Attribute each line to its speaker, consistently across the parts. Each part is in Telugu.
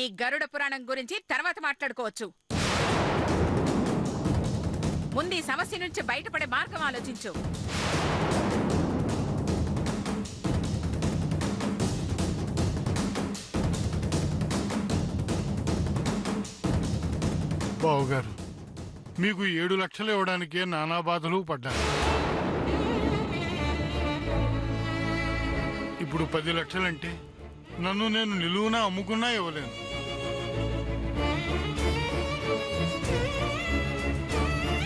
Speaker 1: నీ గరుడ పురాణం గురించి తర్వాత మాట్లాడుకోవచ్చు. ముందు ఈ సమస్య నుంచి బయటపడే మార్గం ఆలోచించు.
Speaker 2: బావుగారు, మీకు 7 లక్షలు ఇవ్వడానికే నానా బాధలు పడ్డాను. ఇప్పుడు 10 లక్షలంటే నన్ను నేను నిలువునా అమ్ముకున్నా ఇవ్వలేను.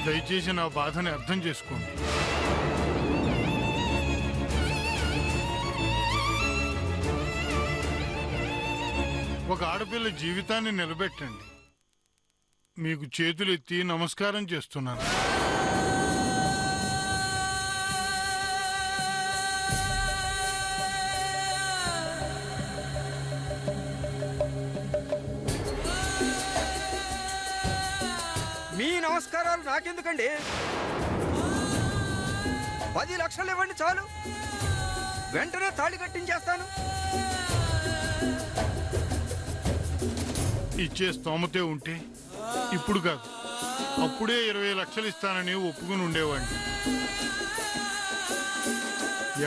Speaker 2: దయచేసి నా బాధని అర్థం చేసుకోండి. ఒక ఆడపిల్ల జీవితాన్ని నిలబెట్టండి. మీకు చేతులెత్తి నమస్కారం చేస్తున్నాను.
Speaker 3: మీ నమస్కారాలు నాకెందుకండి? 10 లక్షలు ఇవ్వండి చాలు, వెంటనే తాళి కట్టించేస్తాను.
Speaker 2: ఇచ్చే స్తోమతే ఉంటే ఇప్పుడు కాదు, అప్పుడే 20 లక్షలు ఇస్తానని ఒప్పుకుని ఉండేవాడిని.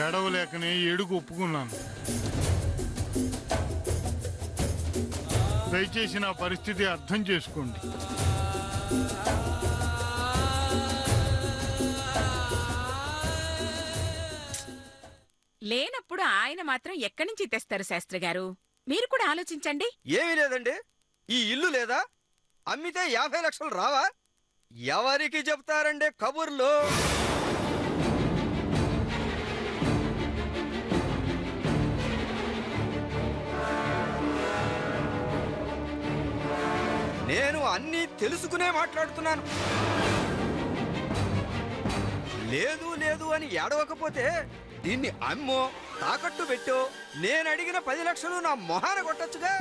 Speaker 2: ఏడవలేకనే ఏడుకు ఒప్పుకున్నాను. దయచేసి నా పరిస్థితి అర్థం చేసుకోండి.
Speaker 1: లేనప్పుడు ఆయన మాత్రం ఎక్కడి నుంచి తెస్తారు శాస్త్రి గారు? మీరు కూడా ఆలోచించండి.
Speaker 3: ఏమీ లేదండి, ఈ ఇల్లు లేదా? అమ్మితే 50 లక్షలు రావా? ఎవరికి చెప్తారండి కబుర్లు? నేను అన్నీ తెలుసుకునే మాట్లాడుతున్నాను. లేదు లేదు అని ఏడవకపోతే దీన్ని అమ్మో తాకట్టు పెట్టో నేను అడిగిన 10 లక్షలు నా మొహాన కొట్టొచ్చుగా.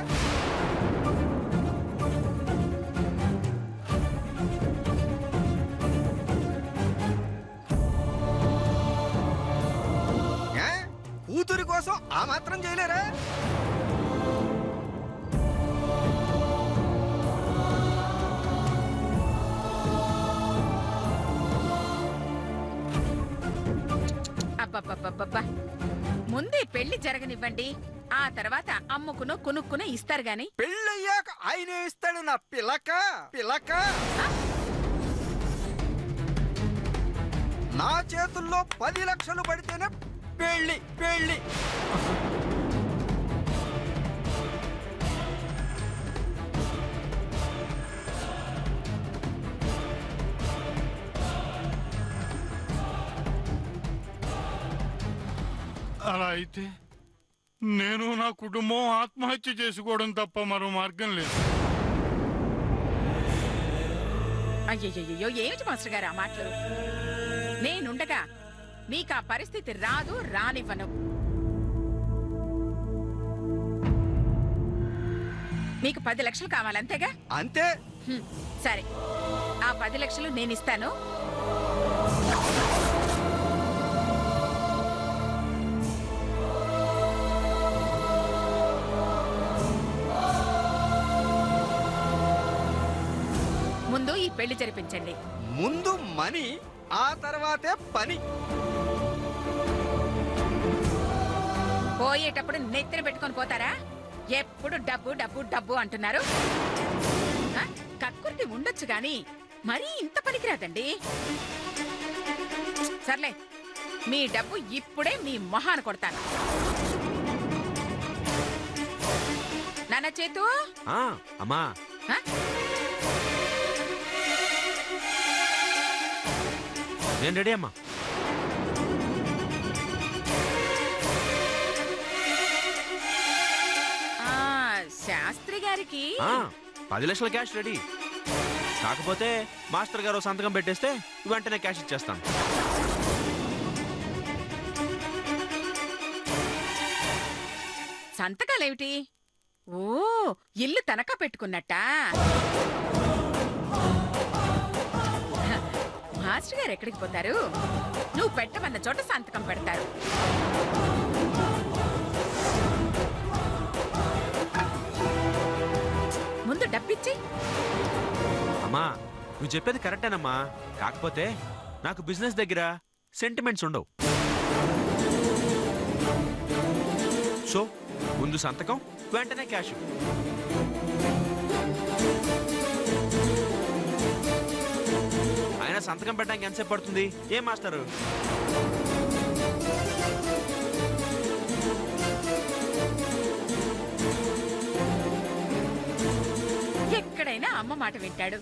Speaker 3: కూతురి కోసం ఆ మాత్రం చేయలేరా?
Speaker 1: అబ్బబ్బబ్బబ్బబ్బా, ముందే పెళ్లి జరగనివ్వండి, ఆ తర్వాత అమ్ముకును కొనుక్కును ఇస్తారు గాని.
Speaker 3: పెళ్ళయ్యాక ఆయనే ఇస్తాడు నా పిలక పిలక. నా చేతుల్లో 10 లక్షలు పడితేనే పెళ్ళి పెళ్ళి.
Speaker 2: అలా అయితే నేను నా కుటుంబం ఆత్మహత్య చేసుకోవడం తప్ప మరో మార్గం లేదు.
Speaker 1: అయ్యయ్యో, ఏమిటి మాస్టర్ గారు ఆ మాటలు? నేనుండగా మీకు ఆ పరిస్థితి రాదు, రానివ్వను. మీకు 10 లక్షలు కావాలంతేగా?
Speaker 3: అంతే.
Speaker 1: సరే, ఆ 10 లక్షలు నేనిస్తాను. ముందు ఈ పెళ్లి జరిపించండి.
Speaker 3: ముందు మనీ, ఆ తర్వాతే పని.
Speaker 1: పోయేటప్పుడు నెత్తిన పెట్టుకొని పోతారా? ఎప్పుడు డబ్బు డబ్బు డబ్బు అంటున్నారు. కక్కుర్తి ఉండొచ్చు గాని మరీ ఇంత పనికిరాదండి. సర్లే, మీ డబ్బు ఇప్పుడే మీ మొహాన కొడతాను. నాన్న చేతు.
Speaker 4: అమ్మా, నేను రెడీ అమ్మా.
Speaker 1: శాస్త్రి గారికి
Speaker 4: 10 లక్షల క్యాష్ రెడీ. కాకపోతే మాస్టర్ గారు సంతకం పెట్టేస్తే వెంటనే క్యాష్ ఇచ్చేస్తాను.
Speaker 1: సంతకాలేమిటి? ఓ, ఇల్లు తనఖా పెట్టుకున్నట్టా? మాస్టర్ గారు ఎక్కడికి పోతారు? నువ్వు పెట్టమన్న చోట సంతకం పెడతారు. ఇచ్చి.
Speaker 4: అమ్మా నువ్వు చెప్పేది కరెక్టేనమ్మా, కాకపోతే నాకు బిజినెస్ దగ్గర సెంటిమెంట్స్ ఉండవు. సో ముందు సంతకం, వెంటనే క్యాష్. అయినా సంతకం పెట్టడానికి ఎంతసేపు పడుతుంది ఏం మాస్టరు?
Speaker 1: ఎక్కడైనా అమ్మ మాట వింటాడు,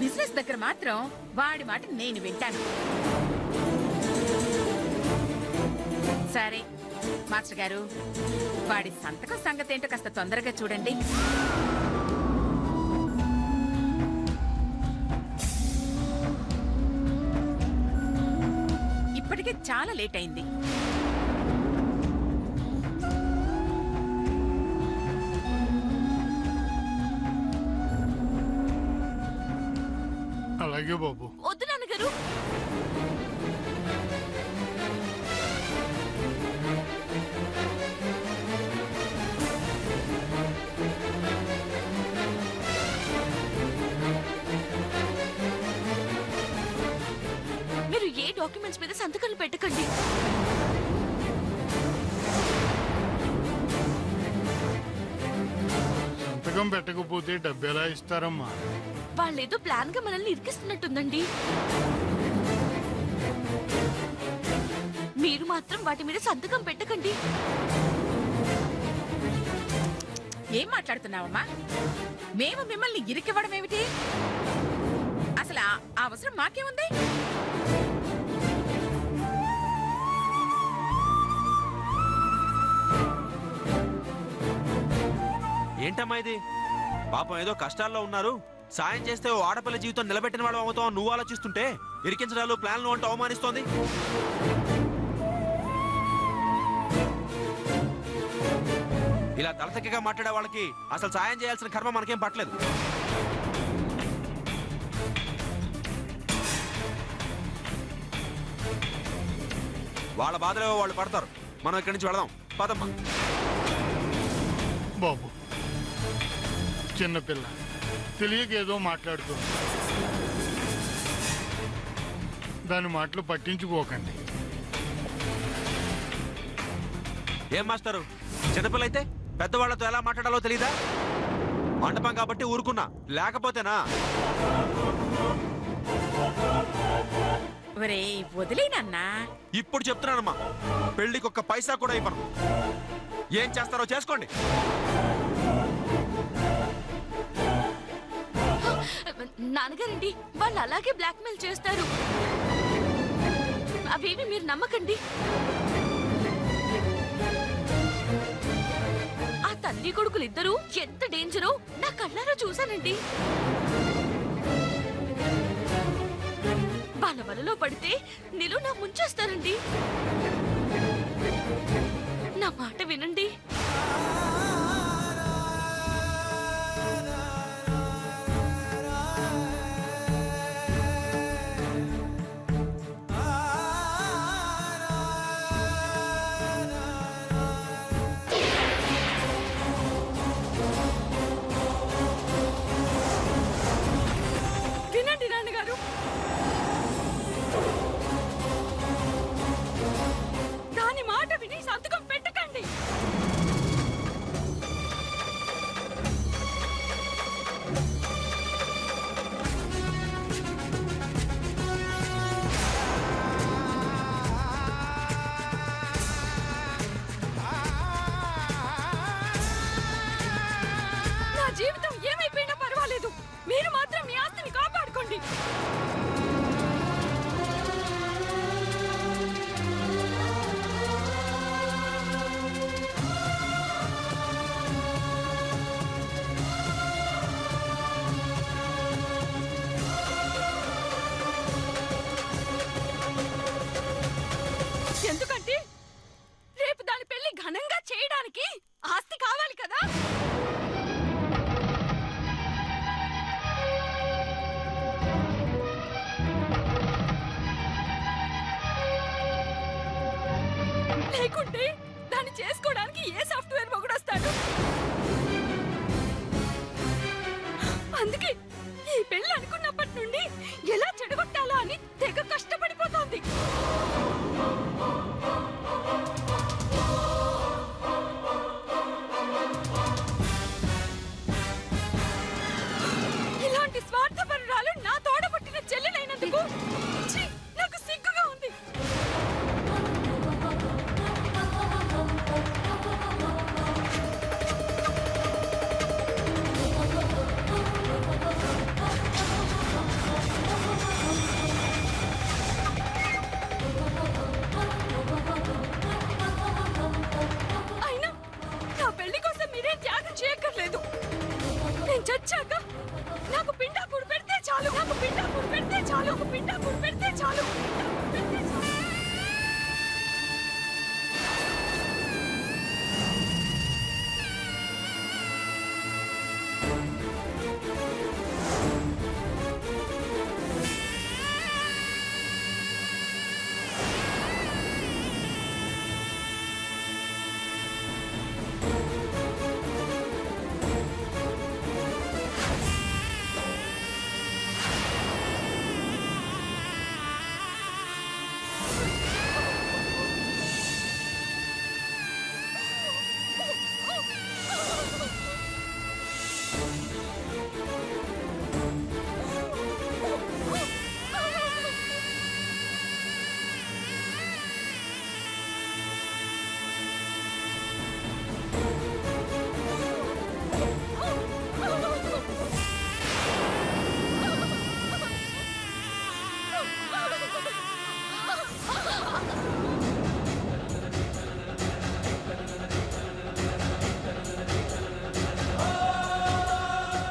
Speaker 1: బిజినెస్ దగ్గర మాత్రం వాడి మాట నేను వింటాను. సరే మాస్టర్ గారు, వాడి సంతకం సంగతి ఏంటో కాస్త తొందరగా చూడండి. ఇప్పటికే చాలా లేట్ అయింది.
Speaker 2: అలాగే బాబు.
Speaker 5: వద్దు నాన్నగారు. మీరు ఏ డాక్యుమెంట్స్ మీద సంతకాలు పెట్టకండి.
Speaker 2: సంతకం పెట్టకపోతే డబ్బు ఎలా ఇస్తారమ్మా?
Speaker 5: వాళ్ళేదో ప్లాన్ గా మనల్ని ఇరికిస్తున్నట్టుందండి. మీరు మాత్రం వాటి మీద సంతకం పెట్టకండి.
Speaker 1: ఏం మాట్లాడుతున్నావమ్మా? మేము మిమ్మల్ని ఇరికివ్వడం ఏమిటి? అసలు ఆ అవసరం మాకేముంది?
Speaker 4: ఏంటమ్మా ఇది? పాపం ఏదో కష్టాల్లో ఉన్నారు, సాయం చేస్తే ఓ ఆడపిల్ల జీవితం నిలబెట్టిన వాడు అవుతావు నువ్వు ఆలోచిస్తుంటే ఇరికించడాలు ప్లాన్లు అంటూ అవమానిస్తోంది. ఇలా తలతెక్కగా మాట్లాడే వాళ్ళకి అసలు సాయం చేయాల్సిన కర్మ మనకేం పట్టలేదు. వాళ్ళ బాధలో వాళ్ళు పడతారు, మనం ఇక్కడి నుంచి వెళదాం. పదమ్మా.
Speaker 2: బాబు, చిన్నపిల్ల తెలియక ఏదో మాట్లాడుతుంది, దాని మాటలు పట్టించుకోకండి.
Speaker 4: ఏం మాస్టరు, చిన్నపిల్ల అయితే పెద్దవాళ్లతో ఎలా మాట్లాడాలో తెలీదా? మండపం కాబట్టి ఊరుకున్నా, లేకపోతేనా?
Speaker 1: ఒరేయ్ వదిలేనన్నా.
Speaker 4: ఇప్పుడు చెప్తున్నానమ్మా, పెళ్లికి ఒక్క పైసా కూడా ఇవ్వను. ఏం చేస్తారో చేసుకోండి.
Speaker 5: నాన్నగారండి, వాళ్ళు అలాగే బ్లాక్మెయిల్ చేస్తారు. అవేమి మీరు నమ్మకండి. ఆ తల్లి కొడుకులు ఇద్దరు ఎంత డేంజరో నా కళ్ళారా చూశానండి. వాళ్ళ వలలో పడితే నిలువునా ముంచేస్తారండి. నా మాట వినండి. వినండి నాన్నగారు, దాని మాట విని సంతకం పెట్టకండి. నా జీవితం ఏమైపోయినా పర్వాలేదు, మీరు మాత్రం మీ ఆస్తిని కాపాడుకోండి. ఎందుకంటే రేపు దాని పెళ్లి ఘనంగా చేయడానికి ఆస్తి కావాలి కదా. లేకుంటే దాన్ని చేసుకోవడానికి ఏ సాఫ్ట్వేర్ మొగుడొస్తాడు? అందుకే ఈ పెళ్లి అనుకున్నప్పటి నుండి ఎలా చెడగొట్టాలా అని తెగ కష్టపడిపోతోంది. ఇలాంటి స్వార్థపరురాలు నా తోడబుట్టిన చెల్లెలైనందుకు ఛీ, నాకు సిగ్గుగా ఉంది. అయినా నా పెళ్లి కోసం మీరేం త్యాగం చేయక్కర్లేదు. నేను చచ్చాక నాకు పిండాకుడు పెడితే చాలు. నాకు పిండాకుడు పెడితే చాలు. నాకు పిండాకుడు పెడితే చాలు. పెడితే చాలు.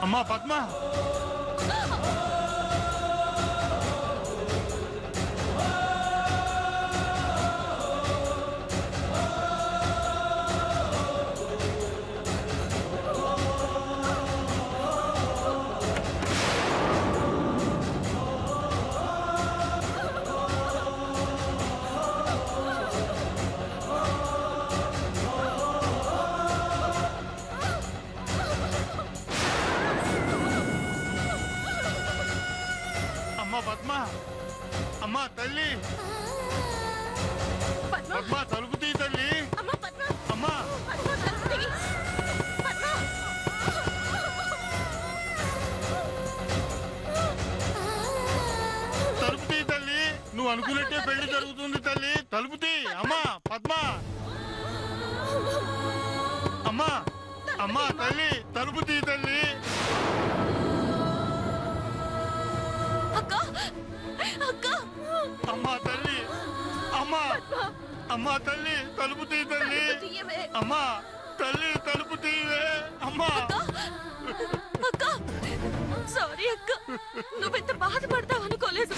Speaker 2: అమ్మా పద్మ, అమ్మా పద్మ, అమ్మా తల్లి
Speaker 5: పద్మ,
Speaker 2: పద్మ, తలుపు తీ తల్లి.
Speaker 5: అమ్మ పద్మ,
Speaker 2: అమ్మా
Speaker 5: పద్మ తలుపు తీ. పద్మ.
Speaker 2: తలుపు తీ తల్లి, నువ్వు అనుకున్నట్టే పెళ్లి జరుగుతుంది తల్లి. తలుపు తీ. అమ్మా పద్మ, అమ్మా అమ్మా తల్లి, తలుపు తీ తల్లి.
Speaker 5: అక్క, అక్క.
Speaker 2: అమ్మా తల్లి, అమ్మా అమ్మా తల్లి, తలుపు తీ తల్లి.
Speaker 5: తీయవే.
Speaker 2: అమ్మా తల్లి, తలుపు తీవే. అమ్మా
Speaker 5: అక్క, సారీ అక్క, నువ్వెంత బాధపడతావు అనుకోలేదు.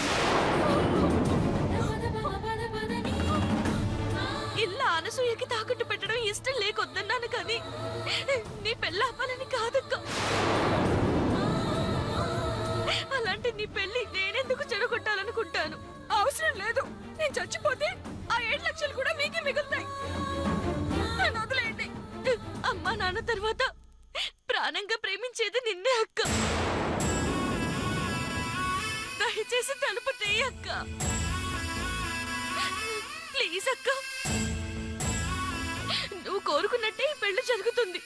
Speaker 5: ఇల్లు అనసూయకి తాకట్టు పెట్టడం ఇష్టం లేకొద్దన్నాను కానీ నీ పెళ్ళాపాలని కాదక్క. అలాంటి నీ పెళ్లి నేనెందుకు చెడగొట్టాలనుకుంటాను? అవసరం లేదు. నేను చచ్చిపోతే ఆ 7 లక్షలు కూడా మీకే మిగులుతాయి. నన్ను వదిలేయండి. అమ్మా నాన్న తర్వాత ప్రాణంగా ప్రేమించేది నిన్నే అక్క. దయచేసి తలుపు తీయి అక్క, ప్లీజ్ అక్క. నువ్వు కోరుకున్నట్టే ఈ పెళ్లి జరుగుతుంది.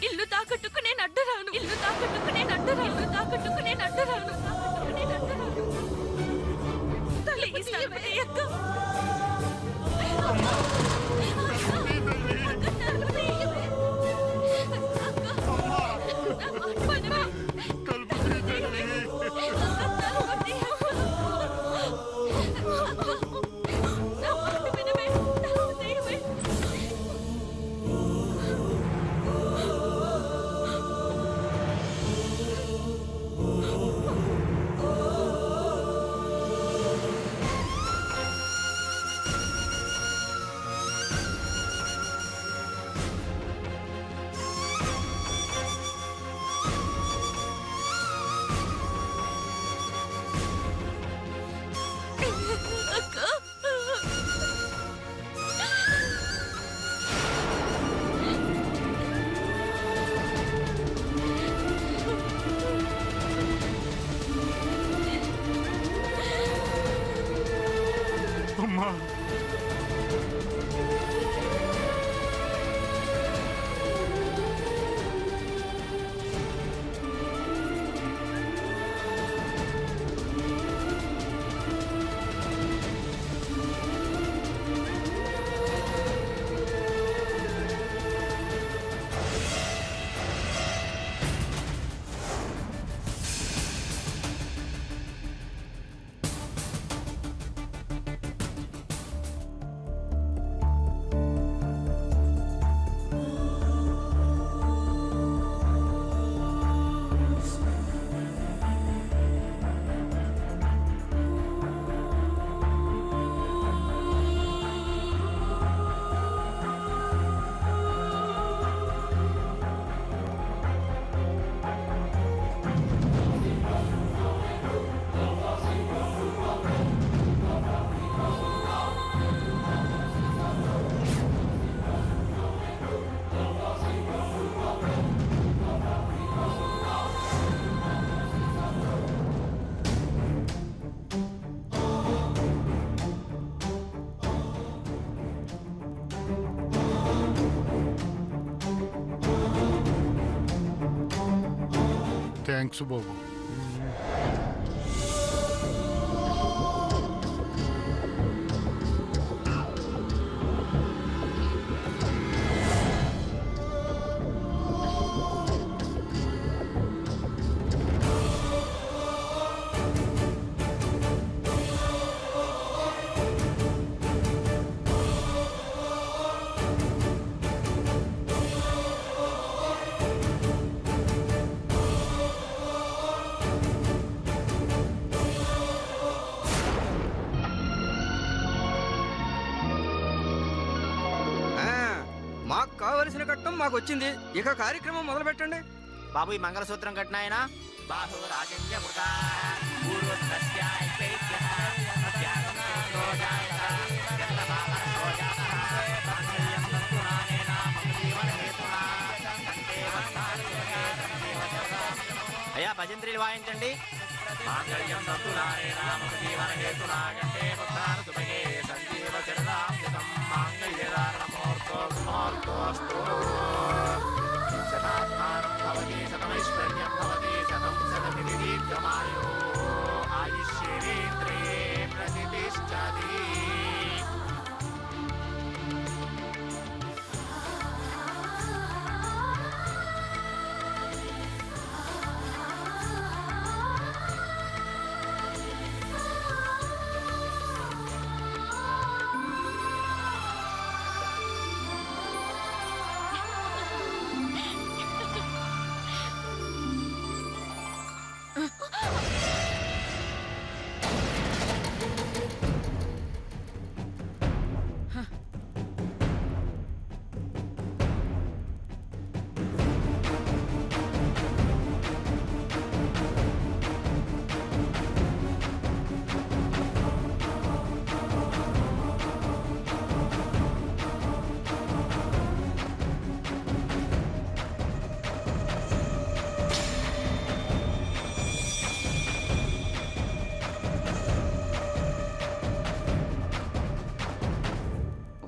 Speaker 5: ఇల్లు తాకట్టుకు నేను అడ్డురాను. ఇల్లు తాకట్టుకు నేను అడ్డురాను. ఇల్లు తాకట్టుకు నేను అడ్డురాను. ప్లీజ్ తలుపు తీయి అక్క.
Speaker 2: అమ్మా తలుపు తీ తల్లి.
Speaker 5: తలుపు తీయవే. అక్క,
Speaker 2: అమ్మా
Speaker 5: నా మాట వినవే.
Speaker 2: తలుపు తీ తల్లి.
Speaker 5: తలుపు తీయి అక్క. నా మాట వినవే. తలుపు తీయవే.
Speaker 2: థ్యాంక్స్ బాబు.
Speaker 3: మాకు కావలసిన కట్టం మాకు వచ్చింది. ఇక కార్యక్రమం మొదలు పెట్టండి.
Speaker 6: బాబు ఈ మంగళసూత్రం కట్టినాయన అయ్యా భజంత్రీలు వాయించండి.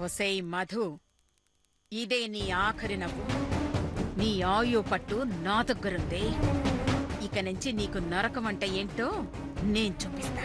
Speaker 1: ఒసేయ్ మధు, ఇదే నీ ఆఖరి నవ్వు. నీ ఆయు పట్టు నా దగ్గరుంది. ఇక నుంచి నీకు నరకం అంటే ఏంటో నేను చూపిస్తా.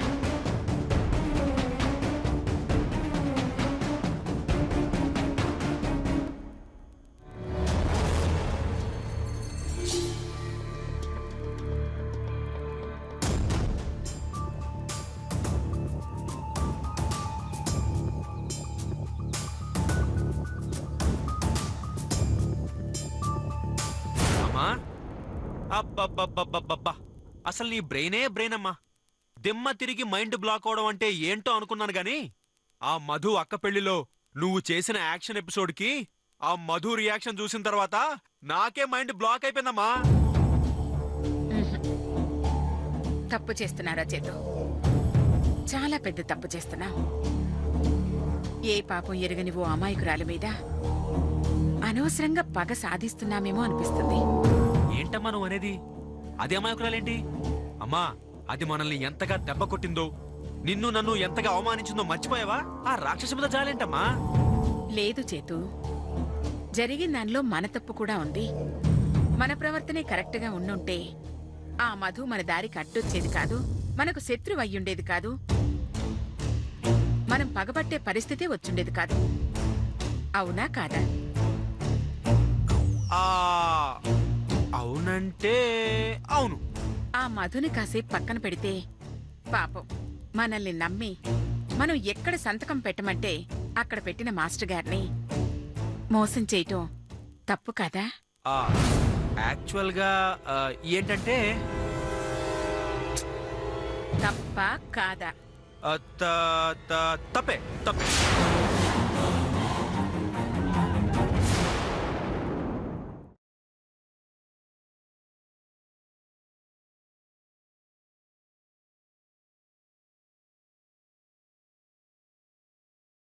Speaker 4: అబ్బబ్బబ్బబ్బబ్బా, అసలు నీ బ్రెయినే బ్రెయిన్ అమ్మా. దిమ్మ తిరిగి మైండ్ బ్లాక్ అవడం అంటే ఏంటో అనుకున్నాను గాని ఆ మధు అక్క పెళ్లిలో నువ్వు చేసిన యాక్షన్ ఎపిసోడ్ కి ఆ మధు రియాక్షన్ చూసిన తర్వాత నాకే మైండ్ బ్లాక్ అయిపోయిందమ్మా.
Speaker 1: తప్పు చేస్తున్నారా చేతు? చాలా పెద్ద తప్పు చేస్తున్నావు. ఏ పాపం ఎరగని ఓ అమాయకురాలి మీద అనవసరంగా పగ సాధిస్తున్నామేమో అనిపిస్తుంది.
Speaker 4: ఏంటమ్మా నువ్వు అనేది? అది అమాయకురాలేంటి అమ్మా? అది మనల్ని ఎంతగా దెబ్బ కొట్టిందో, నిన్ను నన్ను ఎంతగా అవమానించిందో మర్చిపోయావా? ఆ రాక్షసి మీద జాలేంటమ్మా?
Speaker 1: లేదు చేతు, జరిగిన దానిలో మన తప్పు కూడా ఉంది. మన ప్రవర్తనే కరెక్ట్గా ఉండుంటే ఆ మధు మన దారికి అడ్డొచ్చేది కాదు, మనకు శత్రువు అయ్యుండేది కాదు, మనం పగబట్టే పరిస్థితే వచ్చుండేది కాదు. అవునా కాదా?
Speaker 4: అవునంటే అవును.
Speaker 1: ఆ మధుని కాసేపు పక్కన పెడితే పాపం మనల్ని నమ్మి మనం ఎక్కడ సంతకం పెట్టమంటే అక్కడ పెట్టిన మాస్టర్ గారిని మోసం చేయటం తప్పు కదా?
Speaker 4: యాక్చువల్ గా ఏంటంటే
Speaker 1: తప్ప కాదా?
Speaker 4: తప్పే తప్పే.